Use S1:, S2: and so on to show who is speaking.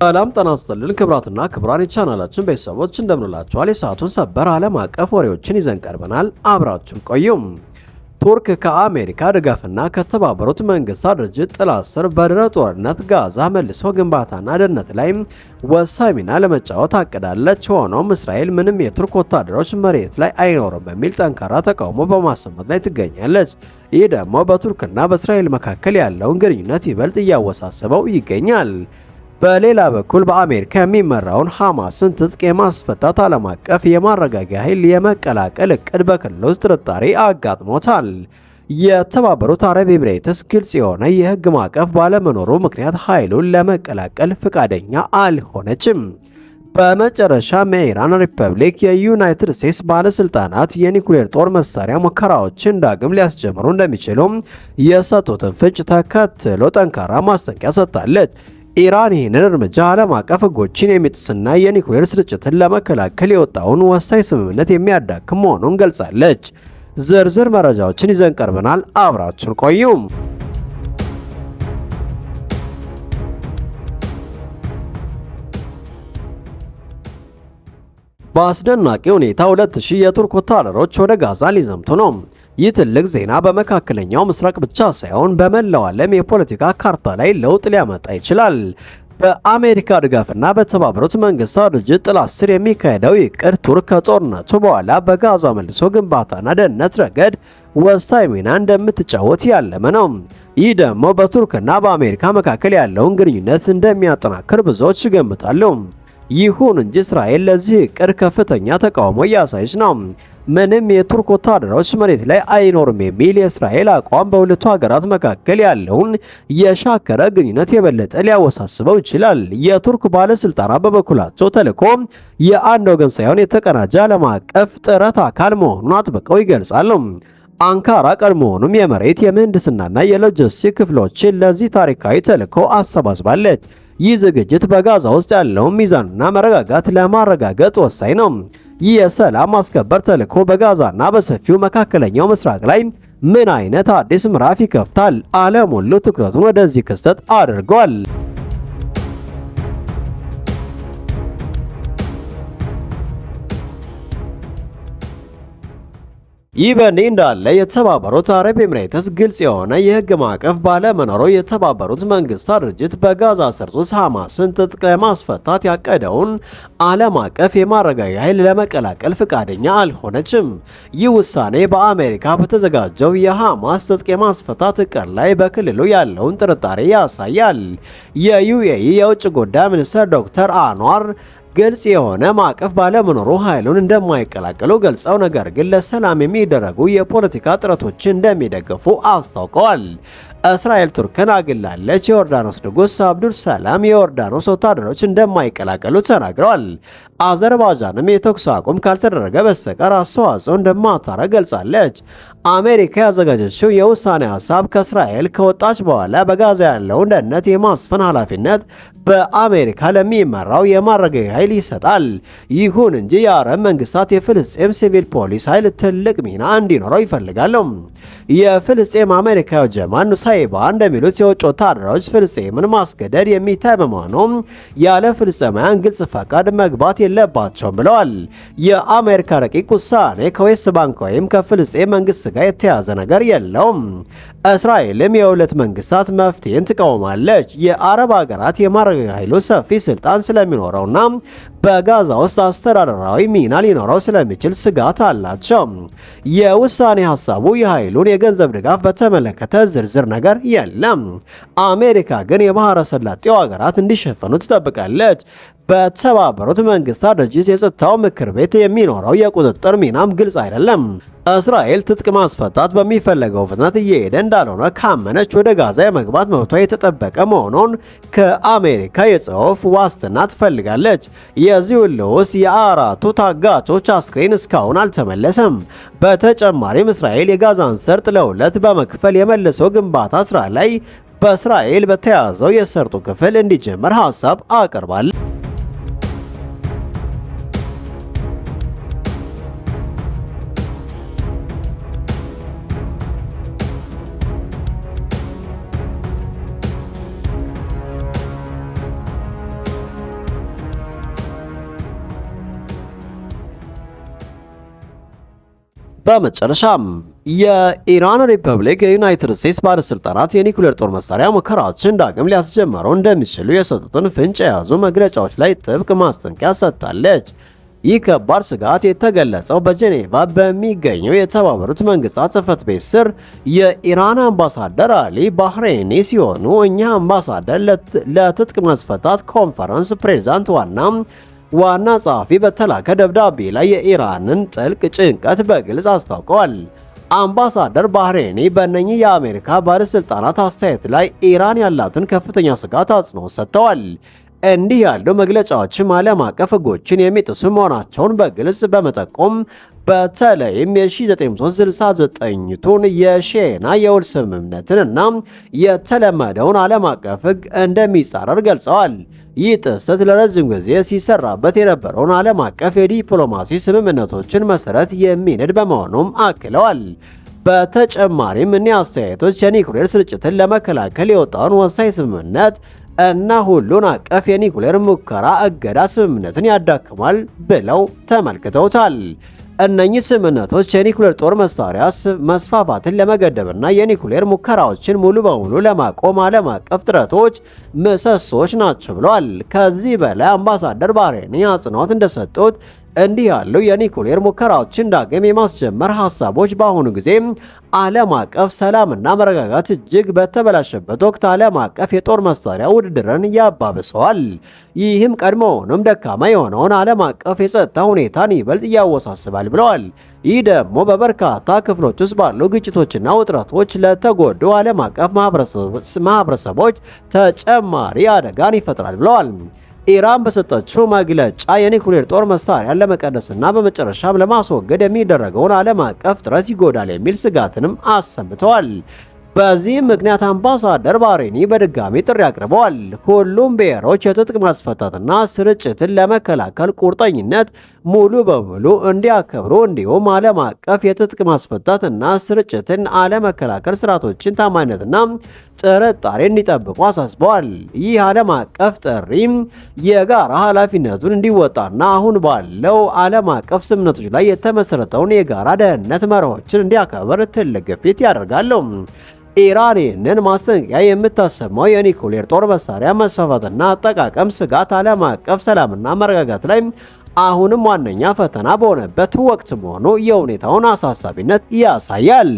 S1: ሰላም ጤና ይስጥልን ክብራትና ክብራን የቻናላችን ቤተሰቦች እንደምንላችኋል። የሰዓቱን ሰበር ዓለም አቀፍ ወሬዎችን ይዘን ቀርበናል። አብራችሁን ቆዩም። ቱርክ ከአሜሪካ ድጋፍና ከተባበሩት መንግስታት ድርጅት ጥላ ስር በድህረ ጦርነት ጋዛ መልሶ ግንባታና ደህንነት ላይ ወሳኝ ሚና ለመጫወት አቅዳለች። ሆኖም እስራኤል ምንም የቱርክ ወታደሮች መሬት ላይ አይኖርም በሚል ጠንካራ ተቃውሞ በማሰማት ላይ ትገኛለች። ይህ ደግሞ በቱርክና በእስራኤል መካከል ያለውን ግንኙነት ይበልጥ እያወሳሰበው ይገኛል። በሌላ በኩል በአሜሪካ የሚመራውን ሐማስን ትጥቅ የማስፈታት ዓለም አቀፍ የማረጋጊያ ኃይል የመቀላቀል እቅድ በክልል ውስጥ ጥርጣሬ አጋጥሞታል። የተባበሩት አረብ ኤሚሬትስ ግልጽ የሆነ የህግ ማዕቀፍ ባለመኖሩ ምክንያት ኃይሉን ለመቀላቀል ፈቃደኛ አልሆነችም። በመጨረሻም የኢራን ሪፐብሊክ የዩናይትድ ስቴትስ ባለስልጣናት የኒኩሌር ጦር መሳሪያ ሙከራዎችን ዳግም ሊያስጀምሩ እንደሚችሉ የሰጡትን ፍንጭ ተከትሎ ጠንካራ ማስጠንቀቂያ ሰጥታለች። ኢራን ይህንን እርምጃ ዓለም አቀፍ ህጎችን የሚጥስና የኒኩሌር ስርጭትን ለመከላከል የወጣውን ወሳኝ ስምምነት የሚያዳክም መሆኑን ገልጻለች። ዝርዝር መረጃዎችን ይዘን ቀርበናል። አብራችሁን ቆዩም። በአስደናቂ ሁኔታ 2000 የቱርክ ወታደሮች ወደ ጋዛ ሊዘምቱ ነው። ይህ ትልቅ ዜና በመካከለኛው ምስራቅ ብቻ ሳይሆን በመላው ዓለም የፖለቲካ ካርታ ላይ ለውጥ ሊያመጣ ይችላል። በአሜሪካ ድጋፍና በተባበሩት መንግስታት ድርጅት ጥላ ስር የሚካሄደው እቅድ ቱርክ ከጦርነቱ በኋላ በጋዛ መልሶ ግንባታና ደህንነት ረገድ ወሳኝ ሚና እንደምትጫወት ያለመ ነው። ይህ ደግሞ በቱርክና በአሜሪካ መካከል ያለውን ግንኙነት እንደሚያጠናክር ብዙዎች ይገምታሉ። ይሁን እንጂ እስራኤል ለዚህ እቅድ ከፍተኛ ተቃውሞ እያሳየች ነው። ምንም የቱርክ ወታደሮች መሬት ላይ አይኖርም የሚል የእስራኤል አቋም በሁለቱ ሀገራት መካከል ያለውን የሻከረ ግንኙነት የበለጠ ሊያወሳስበው ይችላል። የቱርክ ባለስልጣናት በበኩላቸው ተልዕኮ የአንድ ወገን ሳይሆን የተቀናጀ ዓለም አቀፍ ጥረት አካል መሆኑን አጥብቀው ይገልጻሉ። አንካራ ቀድሞውኑም የመሬት የምህንድስናና የሎጂስቲክ ክፍሎችን ለዚህ ታሪካዊ ተልዕኮ አሰባስባለች። ይህ ዝግጅት በጋዛ ውስጥ ያለውን ሚዛንና መረጋጋት ለማረጋገጥ ወሳኝ ነው። ይህ የሰላም ማስከበር ተልዕኮ በጋዛና በሰፊው መካከለኛው ምስራቅ ላይ ምን አይነት አዲስ ምዕራፍ ይከፍታል? ዓለም ሁሉ ትኩረቱን ወደዚህ ክስተት አድርጓል። ይህ በእንዲህ እንዳለ የተባበሩት አረብ ኤሚሬትስ ግልጽ የሆነ የህግ ማዕቀፍ ባለመኖሩ የተባበሩት መንግስታት ድርጅት በጋዛ ሰርጥ ውስጥ ሐማስን ትጥቅ ለማስፈታት ያቀደውን ዓለም አቀፍ የማረጋጊያ ኃይል ለመቀላቀል ፈቃደኛ አልሆነችም። ይህ ውሳኔ በአሜሪካ በተዘጋጀው የሐማስ ትጥቅ የማስፈታት እቅድ ላይ በክልሉ ያለውን ጥርጣሬ ያሳያል። የዩኤኢ የውጭ ጉዳይ ሚኒስትር ዶክተር አንዋር ግልጽ የሆነ ማዕቀፍ ባለመኖሩ ኃይሉን እንደማይቀላቀሉ ገልጸው ነገር ግን ለሰላም የሚደረጉ የፖለቲካ ጥረቶችን እንደሚደግፉ አስታውቀዋል። እስራኤል ቱርክን አግላለች። የዮርዳኖስ ንጉስ አብዱል ሰላም የዮርዳኖስ ወታደሮች እንደማይቀላቀሉ ተናግረዋል። አዘርባይጃንም የተኩስ አቁም ካልተደረገ በስተቀር አስተዋጽኦ እንደማታረግ ገልጻለች። አሜሪካ ያዘጋጀችው የውሳኔ ሀሳብ ከእስራኤል ከወጣች በኋላ በጋዛ ያለውን ደህንነት የማስፈን ኃላፊነት በአሜሪካ ለሚመራው የማረጋጊያ ኃይል ይሰጣል። ይሁን እንጂ የአረብ መንግስታት የፍልስጤም ሲቪል ፖሊስ ኃይል ትልቅ ሚና እንዲኖረው ይፈልጋሉ። የፍልስጤም አሜሪካዊ ጀማል ኑሳይባ እንደሚሉት የውጭ ወታደሮች ፍልስጤምን ማስገደድ የሚታይ በመሆኑ ያለ ፍልስጤማውያን ግልጽ ፈቃድ መግባት የለባቸውም ብለዋል። የአሜሪካ ረቂቅ ውሳኔ ከዌስት ባንክ ወይም ከፍልስጤም መንግስት ጋር የተያዘ ነገር የለውም። እስራኤልም የሁለት መንግስታት መፍትሄን ትቃወማለች። የአረብ ሀገራት የማረጋጊያ ኃይሉ ሰፊ ስልጣን ስለሚኖረውና በጋዛ ውስጥ አስተዳደራዊ ሚና ሊኖረው ስለሚችል ስጋት አላቸው። የውሳኔ ሀሳቡ የኃይሉን የገንዘብ ድጋፍ በተመለከተ ዝርዝር ነገር የለም። አሜሪካ ግን የባህረ ሰላጤው ሀገራት እንዲሸፈኑ ትጠብቃለች። በተባበሩት መንግስታት ድርጅት የጸጥታው ምክር ቤት የሚኖረው የቁጥጥር ሚናም ግልጽ አይደለም። እስራኤል ትጥቅ ማስፈታት በሚፈለገው ፍጥነት እየሄደ እንዳልሆነ ካመነች ወደ ጋዛ የመግባት መብቷ የተጠበቀ መሆኑን ከአሜሪካ የጽሑፍ ዋስትና ትፈልጋለች። የዚህ ሁሉ ውስጥ የአራቱ ታጋቾች አስክሬን እስካሁን አልተመለሰም። በተጨማሪም እስራኤል የጋዛን ሰርጥ ለሁለት በመክፈል የመልሶ ግንባታ ስራ ላይ በእስራኤል በተያዘው የሰርጡ ክፍል እንዲጀመር ሀሳብ አቅርባለች። በመጨረሻም የኢራን ሪፐብሊክ የዩናይትድ ስቴትስ ባለስልጣናት የኒኩሌር ጦር መሳሪያ ሙከራዎችን ዳግም ሊያስጀምሩ እንደሚችሉ የሰጡትን ፍንጭ የያዙ መግለጫዎች ላይ ጥብቅ ማስጠንቀቂያ ሰጥታለች። ይህ ከባድ ስጋት የተገለጸው በጄኔቫ በሚገኘው የተባበሩት መንግስታት ጽሕፈት ቤት ስር የኢራን አምባሳደር አሊ ባህሬኒ ሲሆኑ እኛ አምባሳደር ለትጥቅ ማስፈታት ኮንፈረንስ ፕሬዝዳንት ዋና ጸሐፊ በተላከ ደብዳቤ ላይ የኢራንን ጥልቅ ጭንቀት በግልጽ አስታውቀዋል። አምባሳደር ባህሬኒ በእነኚህ የአሜሪካ ባለስልጣናት አስተያየት ላይ ኢራን ያላትን ከፍተኛ ስጋት አጽንኦት ሰጥተዋል። እንዲህ ያሉ መግለጫዎችም ዓለም አቀፍ ሕጎችን የሚጥሱ መሆናቸውን በግልጽ በመጠቆም በተለይም የ1969ቱን የሼና የውል ስምምነትን እና የተለመደውን ዓለም አቀፍ ሕግ እንደሚጻረር ገልጸዋል። ይህ ጥሰት ለረጅም ጊዜ ሲሰራበት የነበረውን ዓለም አቀፍ የዲፕሎማሲ ስምምነቶችን መሰረት የሚንድ በመሆኑም አክለዋል። በተጨማሪም እኒህ አስተያየቶች የኒኩሌር ስርጭትን ለመከላከል የወጣውን ወሳኝ ስምምነት እና ሁሉን አቀፍ የኒኩሌር ሙከራ እገዳ ስምምነትን ያዳክማል ብለው ተመልክተውታል። እነኚህ ስምምነቶች የኒኩሌር ጦር መሳሪያ መስፋፋትን ለመገደብና የኒኩሌር ሙከራዎችን ሙሉ በሙሉ ለማቆም ዓለም አቀፍ ጥረቶች ምሰሶች ናቸው ብለዋል። ከዚህ በላይ አምባሳደር ባህሬኒ አጽንኦት እንደሰጡት እንዲህ ያሉ የኒኩሌር ሙከራዎችን ዳግም የማስጀመር ሐሳቦች በአሁኑ ጊዜ ዓለም አቀፍ ሰላምና መረጋጋት እጅግ በተበላሸበት ወቅት ዓለም አቀፍ የጦር መሳሪያ ውድድርን ያባብሰዋል። ይህም ቀድሞውንም ደካማ የሆነውን ዓለም አቀፍ የጸጥታ ሁኔታን ይበልጥ ያወሳስባል ብለዋል። ይህ ደግሞ በበርካታ ክፍሎች ውስጥ ባሉ ግጭቶችና ውጥረቶች ለተጎዱ ዓለም አቀፍ ማህበረሰቦች ተጨማሪ አደጋን ይፈጥራል ብለዋል። ኢራን በሰጠችው መግለጫ የኒኩሌር ጦር መሳሪያን ለመቀነስና በመጨረሻም ለማስወገድ የሚደረገውን ዓለም አቀፍ ጥረት ይጎዳል የሚል ስጋትንም አሰምተዋል። በዚህም ምክንያት አምባሳደር ባህሬኒ በድጋሚ ጥሪ አቅርበዋል። ሁሉም ብሔሮች የትጥቅ ማስፈታትና ስርጭትን ለመከላከል ቁርጠኝነት ሙሉ በሙሉ እንዲያከብሩ እንዲሁም ዓለም አቀፍ የትጥቅ ማስፈታትና ስርጭትን አለመከላከል ስርዓቶችን ታማኝነትና ጥርጣሬ እንዲጠብቁ አሳስበዋል። ይህ ዓለም አቀፍ ጥሪም የጋራ ኃላፊነቱን እንዲወጣና አሁን ባለው ዓለም አቀፍ ስምምነቶች ላይ የተመሰረተውን የጋራ ደህንነት መርሆችን እንዲያከብር ትልቅ ግፊት ያደርጋሉ። ኢራን ይህንን ማስጠንቀቂያ የምታሰማው የኒኩሌር ጦር መሳሪያ መስፋፋትና አጠቃቀም ስጋት ዓለም አቀፍ ሰላምና መረጋጋት ላይ አሁንም ዋነኛ ፈተና በሆነበት ወቅት መሆኑ የሁኔታውን አሳሳቢነት ያሳያል።